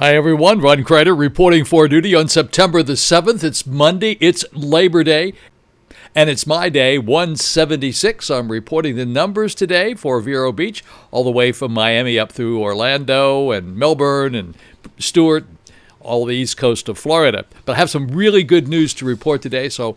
Hi everyone, Ron Crider reporting for duty on September the 7th. It's Monday, it's Labor Day, and it's my day, 176. I'm reporting the numbers today for Vero Beach, all the way from Miami up through Orlando and Melbourne and Stewart, all the east coast of Florida. But I have some really good news to report today, so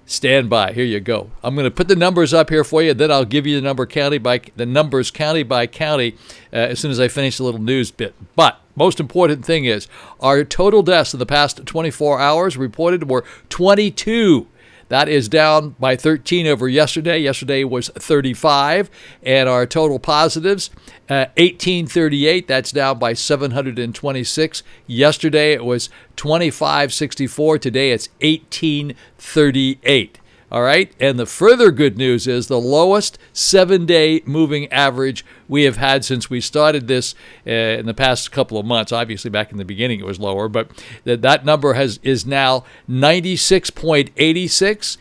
stand by. Here you go. I'm going to put the numbers up here for you, then I'll give you the numbers county by county as soon as I finish the little news bit. But most important thing is our total deaths in the past 24 hours reported were 22. That is down by 13 over yesterday. Yesterday was 35. And our total positives, 1838. That's down by 726. Yesterday it was 2564. Today it's 1838. All right. And the further good news is the lowest 7-day moving average we have had since we started this in the past couple of months. Obviously, back in the beginning, it was lower, but that number is now 96.86.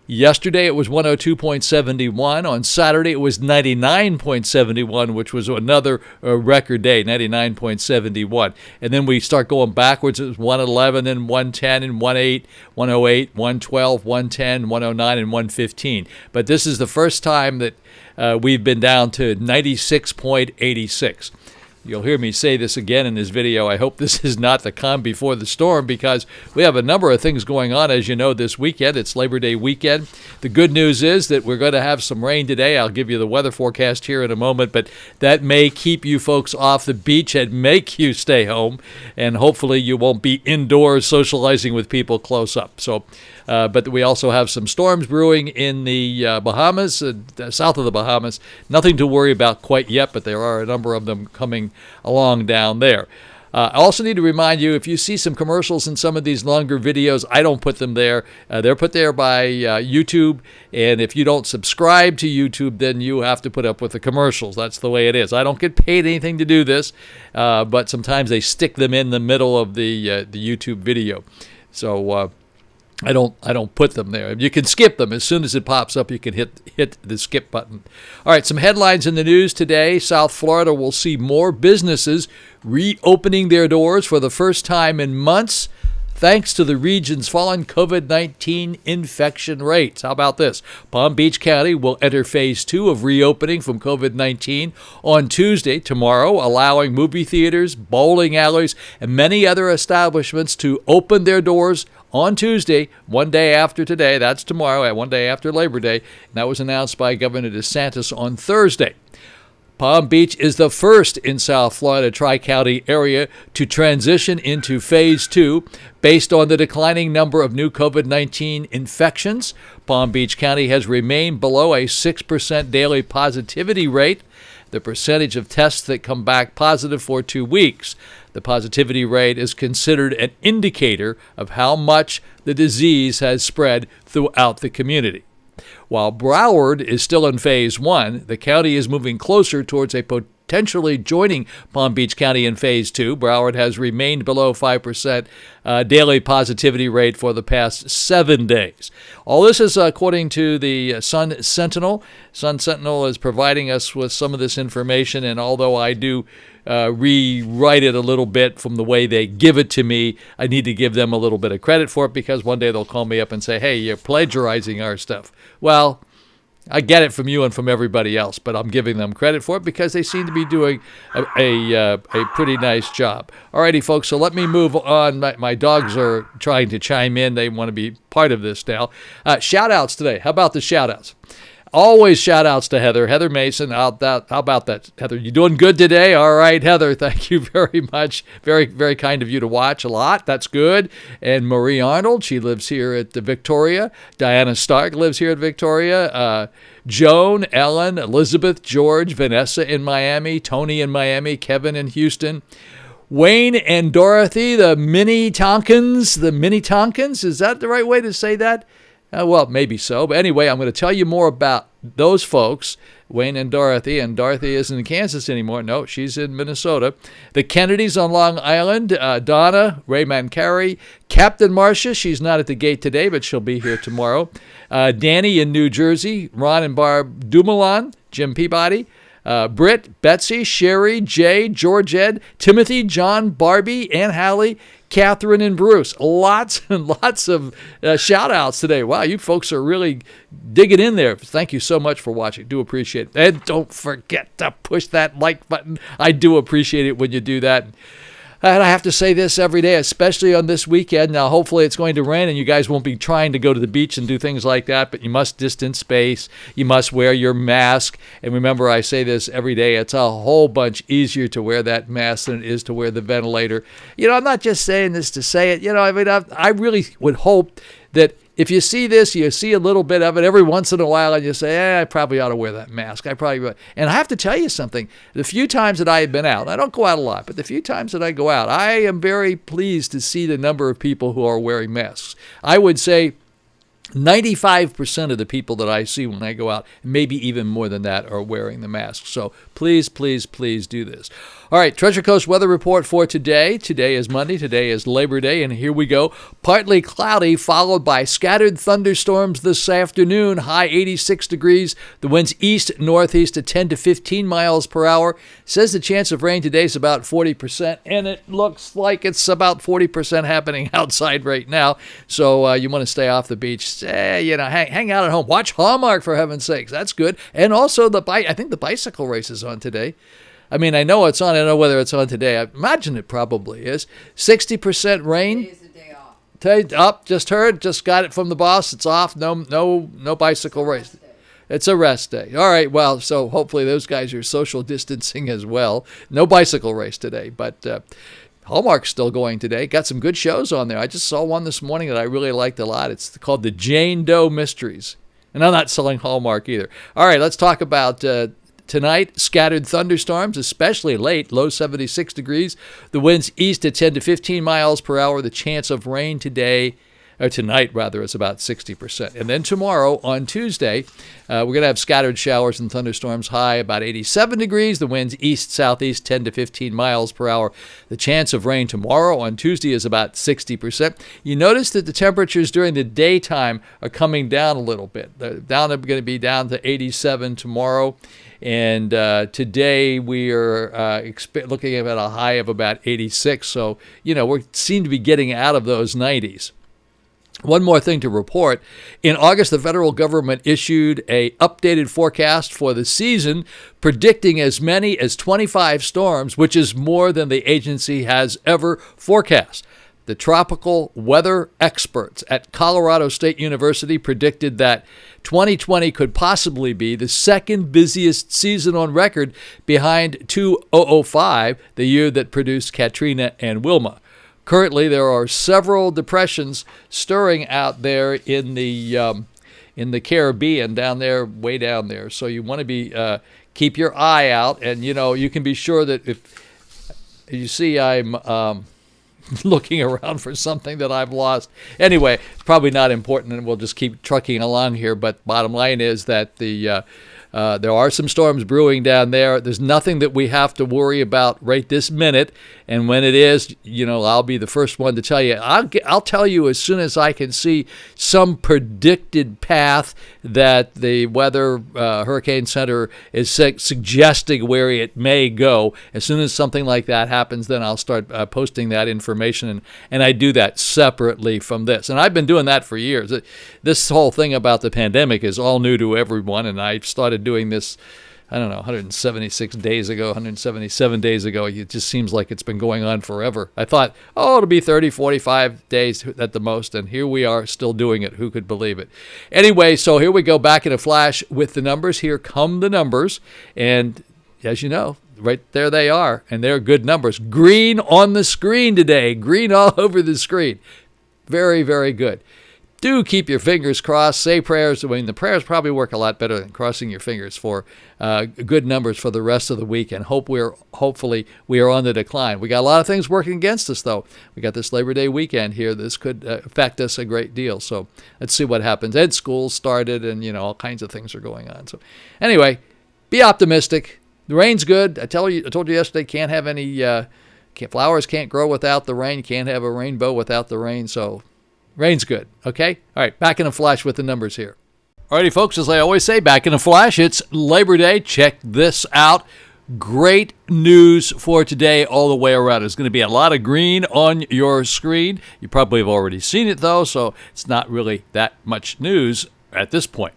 Yesterday, it was 102.71. On Saturday, it was 99.71, which was another record day, 99.71. And then we start going backwards. It was 111 and 110 and 108, 108, 112, 110, 109, and 115. But this is the first time that we've been down to 96.86. You'll hear me say this again in this video. I hope this is not the calm before the storm, because we have a number of things going on, as you know, this weekend. It's Labor Day weekend. The good news is that we're going to have some rain today. I'll give you the weather forecast here in a moment, but that may keep you folks off the beach and make you stay home, and hopefully you won't be indoors socializing with people close up. So, but we also have some storms brewing in the Bahamas, south of the Bahamas. Nothing to worry about quite yet, but there are a number of them coming along down there. I also need to remind you, if you see some commercials in some of these longer videos, I don't put them there. They're put there by YouTube, and if you don't subscribe to YouTube, then you have to put up with the commercials. That's the way it is. I don't get paid anything to do this, but sometimes they stick them in the middle of the YouTube video. So I don't put them there. You can skip them. As soon as it pops up, you can hit the skip button. All right, some headlines in the news today. South Florida will see more businesses reopening their doors for the first time in months, thanks to the region's fallen COVID-19 infection rates. How about this? Palm Beach County will enter phase 2 of reopening from COVID-19 on Tuesday, tomorrow, allowing movie theaters, bowling alleys, and many other establishments to open their doors on Tuesday, one day after today. That's tomorrow, one day after Labor Day. And that was announced by Governor DeSantis on Thursday. Palm Beach is the first in South Florida Tri-County area to transition into Phase 2 based on the declining number of new COVID-19 infections. Palm Beach County has remained below a 6% daily positivity rate, the percentage of tests that come back positive for 2 weeks. The positivity rate is considered an indicator of how much the disease has spread throughout the community. While Broward is still in Phase 1, the county is moving closer towards a potentially joining Palm Beach County in Phase 2. Broward has remained below 5% daily positivity rate for the past 7 days. All this is according to the Sun Sentinel. Sun Sentinel is providing us with some of this information, and although I do rewrite it a little bit from the way they give it to me, I need to give them a little bit of credit for it, because one day they'll call me up and say, hey, you're plagiarizing our stuff. Well, I get it from you and from everybody else, but I'm giving them credit for it because they seem to be doing a pretty nice job. All righty, folks, so let me move on. My dogs are trying to chime in. They want to be part of this now. Shout-outs today. How about the shout-outs? Always shout-outs to Heather. Heather Mason. How about that, Heather? You doing good today? All right, Heather. Thank you very much. Very, very kind of you to watch a lot. That's good. And Marie Arnold. She lives here at the Victoria. Diana Stark lives here at Victoria. Joan, Ellen, Elizabeth, George, Vanessa in Miami. Tony in Miami. Kevin in Houston. Wayne and Dorothy, the Mini Tonkins. The Mini Tonkins. Is that the right way to say that? Well, maybe so. But anyway, I'm going to tell you more about those folks, Wayne and Dorothy. And Dorothy isn't in Kansas anymore. No, she's in Minnesota. The Kennedys on Long Island, Donna, Ray Mancari, Captain Marcia. She's not at the gate today, but she'll be here tomorrow. Danny in New Jersey, Ron and Barb Dumoulin, Jim Peabody, Britt, Betsy, Sherry, Jay, George Ed, Timothy, John, Barbie, Ann Hallie, Catherine, and Bruce. Lots and lots of shout outs today. Wow, you folks are really digging in there. Thank you so much for watching. Do appreciate it. And don't forget to push that like button. I do appreciate it when you do that. And I have to say this every day, especially on this weekend. Now, hopefully it's going to rain and you guys won't be trying to go to the beach and do things like that, but you must distance space. You must wear your mask. And remember, I say this every day, it's a whole bunch easier to wear that mask than it is to wear the ventilator. I'm not just saying this to say it. I really would hope that if you see this, you see a little bit of it every once in a while, and you say, I probably ought to wear that mask. And I have to tell you something. The few times that I have been out, I don't go out a lot, but the few times that I go out, I am very pleased to see the number of people who are wearing masks. I would say 95% of the people that I see when I go out, maybe even more than that, are wearing the mask. So please, please, please do this. All right, Treasure Coast weather report for today. Today is Monday. Today is Labor Day, and here we go. Partly cloudy, followed by scattered thunderstorms this afternoon. High 86 degrees. The winds east-northeast at 10 to 15 miles per hour. Says the chance of rain today is about 40%, and it looks like it's about 40% happening outside right now. So you want to stay off the beach. Hang out at home. Watch Hallmark, for heaven's sakes. That's good. And also, I think the bicycle race is on today. I mean, I know it's on. I don't know whether it's on today. I imagine it probably is. 60% rain. Today is the day off. Just heard. Just got it from the boss. It's off. No bicycle race. It's a rest day. All right. Well, so hopefully those guys are social distancing as well. No bicycle race today, but Hallmark's still going today. Got some good shows on there. I just saw one this morning that I really liked a lot. It's called The Jane Doe Mysteries. And I'm not selling Hallmark either. All right. Let's talk about tonight, scattered thunderstorms, especially late, low 76 degrees. The winds east at 10 to 15 miles per hour. The chance of rain tonight is about 60%. And then tomorrow, on Tuesday, we're going to have scattered showers and thunderstorms, high about 87 degrees. The winds east-southeast 10 to 15 miles per hour. The chance of rain tomorrow on Tuesday is about 60%. You notice that the temperatures during the daytime are coming down a little bit. They're going to be down to 87 tomorrow. And today we are looking at a high of about 86. So, we seem to be getting out of those 90s. One more thing to report. In August, the federal government issued an updated forecast for the season, predicting as many as 25 storms, which is more than the agency has ever forecast. The tropical weather experts at Colorado State University predicted that 2020 could possibly be the second busiest season on record, behind 2005, the year that produced Katrina and Wilma. Currently, there are several depressions stirring out there in the Caribbean, down there, way down there. So you want to keep your eye out, and you can be sure that if you see I'm looking around for something that I've lost. Anyway, it's probably not important, and we'll just keep trucking along here. But bottom line is that there are some storms brewing down there. There's nothing that we have to worry about right this minute. And when it is, I'll be the first one to tell you. I'll tell you as soon as I can see some predicted path that the Weather Hurricane Center is suggesting where it may go. As soon as something like that happens, then I'll start posting that information. And I do that separately from this. And I've been doing that for years. This whole thing about the pandemic is all new to everyone. And I started doing this, 176 days ago, 177 days ago. It just seems like it's been going on forever. I thought, it'll be 30, 45 days at the most, and here we are still doing it. Who could believe it? Anyway, so here we go, back in a flash with the numbers. Here come the numbers, and as you know, right there they are, and they're good numbers. Green on the screen today. Green all over the screen. Very, very good. Do keep your fingers crossed. Say prayers. The prayers probably work a lot better than crossing your fingers for good numbers for the rest of the week. And hopefully we are on the decline. We got a lot of things working against us, though. We got this Labor Day weekend here. This could affect us a great deal. So let's see what happens. Ed school started, and all kinds of things are going on. So anyway, be optimistic. The rain's good. I told you yesterday, can't have any flowers can't grow without the rain. You can't have a rainbow without the rain. So rain's good, okay? All right, back in a flash with the numbers here. Alrighty, folks, as I always say, back in a flash, it's Labor Day. Check this out. Great news for today all the way around. There's going to be a lot of green on your screen. You probably have already seen it, though, so it's not really that much news at this point.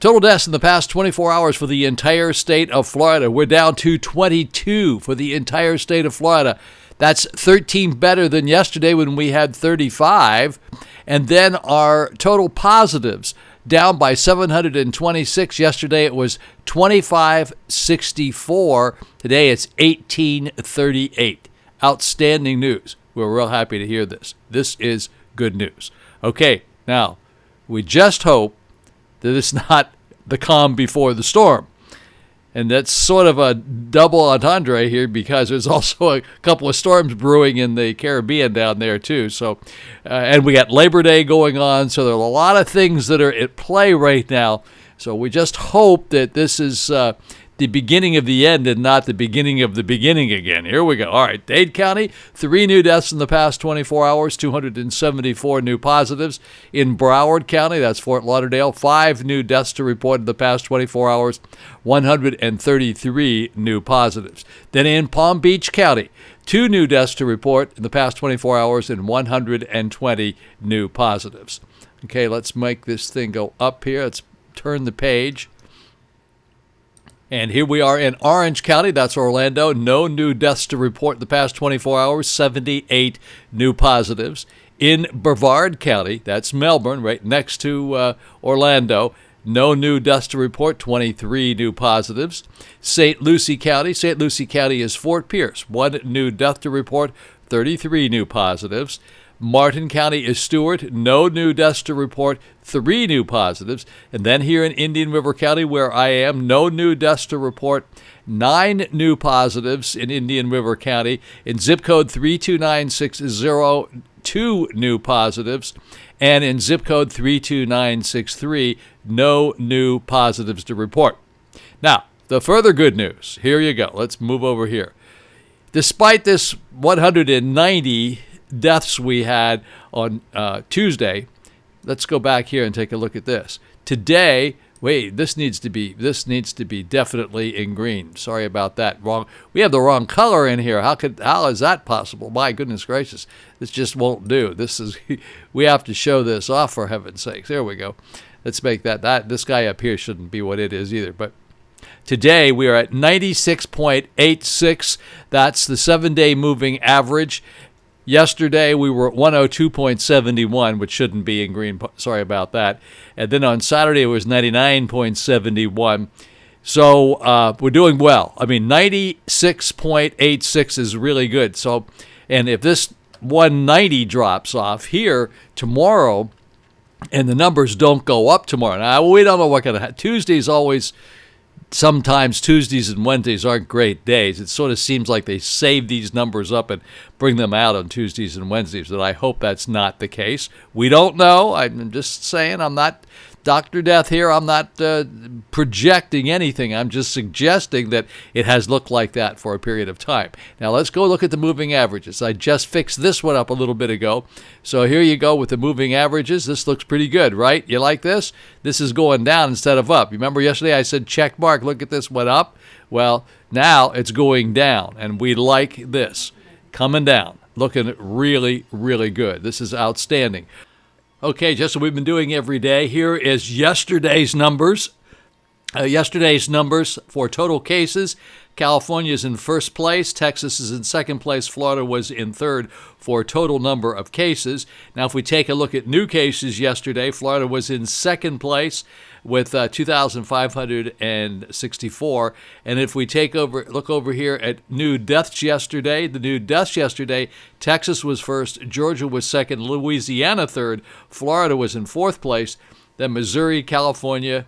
Total deaths in the past 24 hours for the entire state of Florida. We're down to 22 for the entire state of Florida. That's 13 better than yesterday when we had 35. And then our total positives down by 726. Yesterday it was 2564. Today it's 1838. Outstanding news. We're real happy to hear this. This is good news. Okay, now we just hope that it's not the calm before the storm. And that's sort of a double entendre here because there's also a couple of storms brewing in the Caribbean down there too. So, and we got Labor Day going on. So there are a lot of things that are at play right now. So we just hope that this is the beginning of the end and not the beginning of the beginning again. Here we go. All right, Dade County, 3 new deaths in the past 24 hours, 274 new positives. In Broward County, that's Fort Lauderdale, 5 new deaths to report in the past 24 hours, 133 new positives. Then in Palm Beach County, 2 new deaths to report in the past 24 hours and 120 new positives. Okay, let's make this thing go up here. Let's turn the page. And here we are in Orange County, that's Orlando. No new deaths to report in the past 24 hours, 78 new positives. In Brevard County, that's Melbourne, right next to Orlando. No new deaths to report, 23 new positives. St. Lucie County is Fort Pierce. 1 new death to report, 33 new positives. Martin County is Stewart. No new deaths to report, 3 new positives. And then here in Indian River County, where I am, no new deaths to report, 9 new positives in Indian River County. In zip code 32960, 2 new positives. And in zip code 32963, no new positives to report. Now, the further good news. Here you go. Let's move over here. Despite this 190 deaths we had on Tuesday, let's go back here and take a look at this. Today, wait, this needs to be definitely in green. Sorry about that. Wrong. We have the wrong color in here. How is that possible? My goodness gracious. This just won't do. We have to show this off for heaven's sakes. There we go. Let's make that this guy up here shouldn't be what it is either, but today we are at 96.86. That's the 7-day moving average. Yesterday, we were at 102.71, which shouldn't be in green. Sorry about that. And then on Saturday, it was 99.71. So we're doing well. I mean, 96.86 is really good. So, and if this 190 drops off here tomorrow, and the numbers don't go up tomorrow, now we don't know what kind of Tuesday's always. Sometimes Tuesdays and Wednesdays aren't great days. It sort of seems like they save these numbers up and bring them out on Tuesdays and Wednesdays, but I hope that's not the case. We don't know. I'm just saying, I'm not Dr. Death here. I'm not projecting anything. I'm just suggesting that it has looked like that for a period of time. Now let's go look at the moving averages. I just fixed this one up a little bit ago. So here you go with the moving averages. This looks pretty good, right? You like this? This is going down instead of up. Remember yesterday I said check mark, look at this went up? Well, now it's going down, and we like this. Coming down. Looking really, really good. This is outstanding. Okay, just what we've been doing every day. Here is yesterday's numbers. Yesterday's numbers for total cases. California is in first place. Texas is in second place. Florida was in third for total number of cases. Now, if we take a look at new cases yesterday, Florida was in second place with 2,564. And if we look over here at new deaths yesterday, Texas was first, Georgia was second, Louisiana third, Florida was in fourth place, then Missouri, California,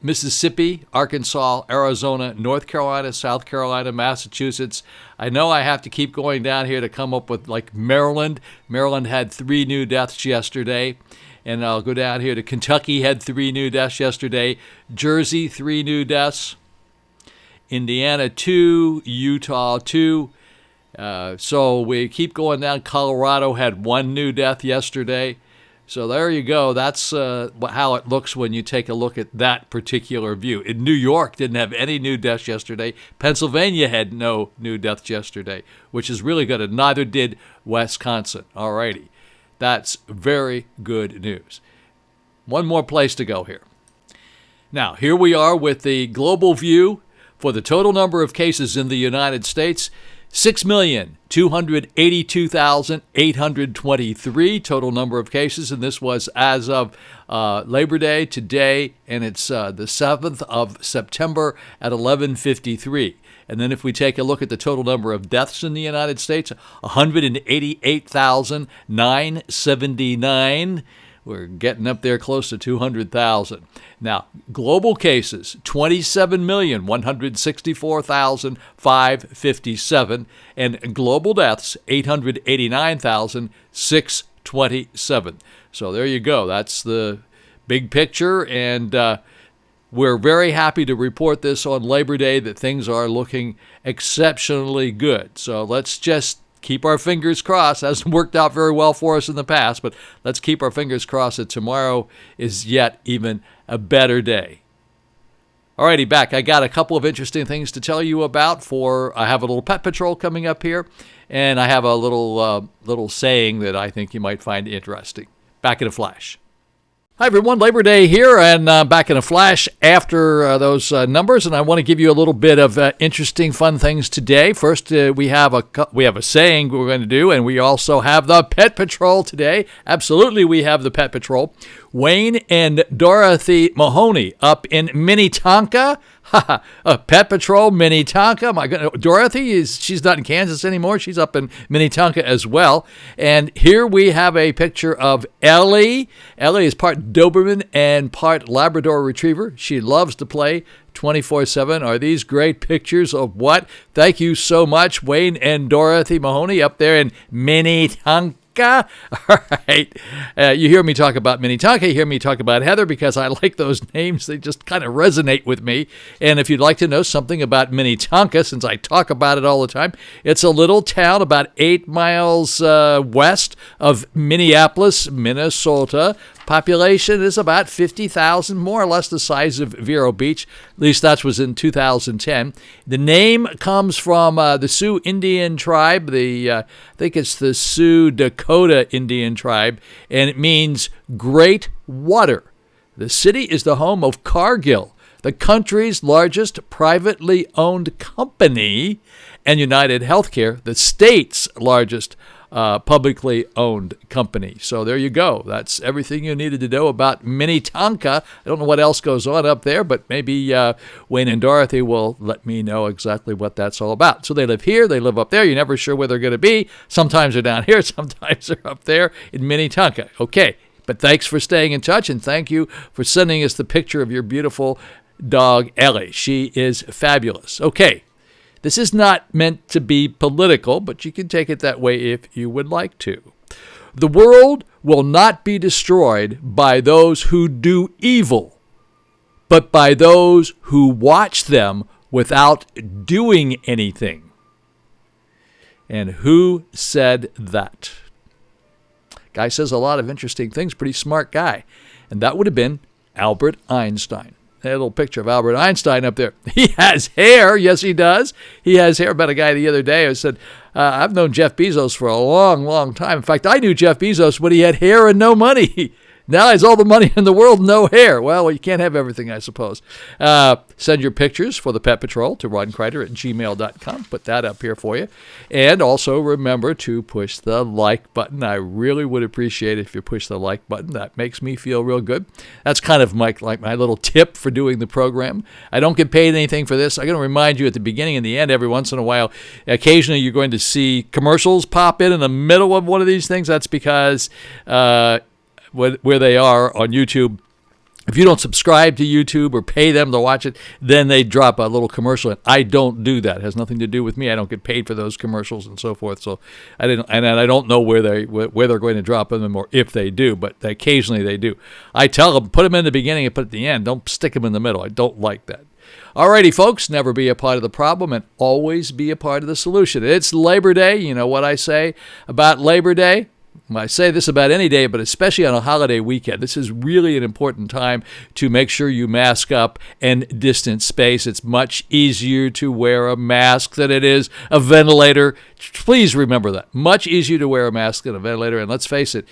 Mississippi, Arkansas, Arizona, North Carolina, South Carolina, Massachusetts. I know I have to keep going down here to come up with like Maryland. Maryland had 3 new deaths yesterday. And I'll go down here to Kentucky, had 3 new deaths yesterday. Jersey, 3 new deaths. Indiana, 2. Utah, 2. So we keep going down. Colorado had 1 new death yesterday. So there you go. That's how it looks when you take a look at that particular view. In New York, didn't have any new deaths yesterday. Pennsylvania had no new deaths yesterday, which is really good. And neither did Wisconsin. All righty. That's very good news. One more place to go here. Now, here we are with the global view for the total number of cases in the United States. 6,282,823 total number of cases, and this was as of Labor Day today, and it's the 7th of September at 11:53. And then if we take a look at the total number of deaths in the United States, 188,979. We're getting up there close to 200,000. Now, global cases, 27,164,557. And global deaths, 889,627. So there you go. That's the big picture. And we're very happy to report this on Labor Day that things are looking exceptionally good. So let's just keep our fingers crossed. Hasn't worked out very well for us in the past, but let's keep our fingers crossed that tomorrow is yet even a better day. Alrighty, back. I got a couple of interesting things to tell you about. I have a little pet patrol coming up here, and I have a little saying that I think you might find interesting. Back in a flash. Hi, everyone. Labor Day here, and back in a flash after those numbers, and I want to give you a little bit of interesting, fun things today. First, we have a saying we're going to do, and we also have the Pet Patrol today. Absolutely, we have the Pet Patrol. Wayne and Dorothy Mahoney up in Minnetonka. Pet Patrol, Minnetonka. My goodness, Dorothy she's not in Kansas anymore. She's up in Minnetonka as well. And here we have a picture of Ellie. Ellie is part Doberman and part Labrador Retriever. She loves to play 24/7. Are these great pictures of what? Thank you so much, Wayne and Dorothy Mahoney up there in Minnetonka. All right. You hear me talk about Minnetonka, you hear me talk about Heather because I like those names. They just kind of resonate with me. And if you'd like to know something about Minnetonka, since I talk about it all the time, it's a little town about 8 miles west of Minneapolis, Minnesota. Population is about 50,000, more or less the size of Vero Beach. At least that was in 2010. The name comes from the Sioux Indian tribe. I think it's the Sioux Dakota Indian tribe, and it means great water. The city is the home of Cargill, the country's largest privately owned company, and United Healthcare, the state's largest publicly owned company. So there you go. That's everything you needed to know about Minnetonka. I don't know what else goes on up there, but maybe Wayne and Dorothy will let me know exactly what that's all about. So they live here, they live up there. You're never sure where they're going to be. Sometimes they're down here, sometimes they're up there in Minnetonka. Okay, but thanks for staying in touch, and thank you for sending us the picture of your beautiful dog, Ellie. She is fabulous. Okay. This is not meant to be political, but you can take it that way if you would like to. The world will not be destroyed by those who do evil, but by those who watch them without doing anything. And who said that? Guy says a lot of interesting things, pretty smart guy. And that would have been Albert Einstein. A little picture of Albert Einstein up there. He has hair. Yes, he does. He has hair. I met a guy the other day who said, I've known Jeff Bezos for a long, long time. In fact, I knew Jeff Bezos when he had hair and no money. Now he has all the money in the world, no hair. Well, you can't have everything, I suppose. Send your pictures for the Pet Patrol to roncrider@gmail.com. Put that up here for you. And also remember to push the like button. I really would appreciate it if you push the like button. That makes me feel real good. That's kind of my little tip for doing the program. I don't get paid anything for this. I'm going to remind you at the beginning and the end every once in a while. Occasionally you're going to see commercials pop in the middle of one of these things. That's because where they are on YouTube. If you don't subscribe to YouTube or pay them to watch it, then they drop a little commercial in. I don't do that. It has nothing to do with me. I don't get paid for those commercials and so forth. So I don't know where they're going to drop them or if they do, but occasionally they do. I tell them, put them in the beginning and put it at the end. Don't stick them in the middle. I don't like that. Alrighty, folks, never be a part of the problem and always be a part of the solution. It's Labor Day. You know what I say about Labor Day? I say this about any day, but especially on a holiday weekend, this is really an important time to make sure you mask up and distance space. It's much easier to wear a mask than it is a ventilator. Please remember that. Much easier to wear a mask than a ventilator. And let's face it,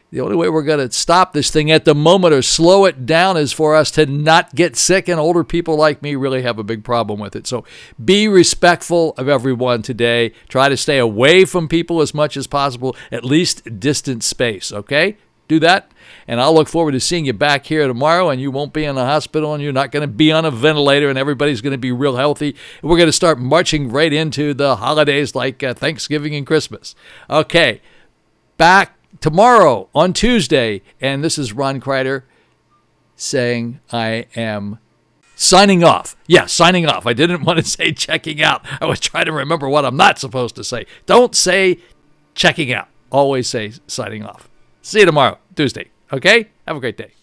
the only way we're going to stop this thing at the moment or slow it down is for us to not get sick, and older people like me really have a big problem with it. So be respectful of everyone today. Try to stay away from people as much as possible, at least distance space, okay? Do that, and I'll look forward to seeing you back here tomorrow, and you won't be in the hospital, and you're not going to be on a ventilator, and everybody's going to be real healthy. And we're going to start marching right into the holidays like Thanksgiving and Christmas. Okay, back tomorrow on Tuesday, and this is Ron Crider saying I am signing off. Yeah, signing off. I didn't want to say checking out. I was trying to remember what I'm not supposed to say. Don't say checking out. Always say signing off. See you tomorrow, Tuesday. Okay? Have a great day.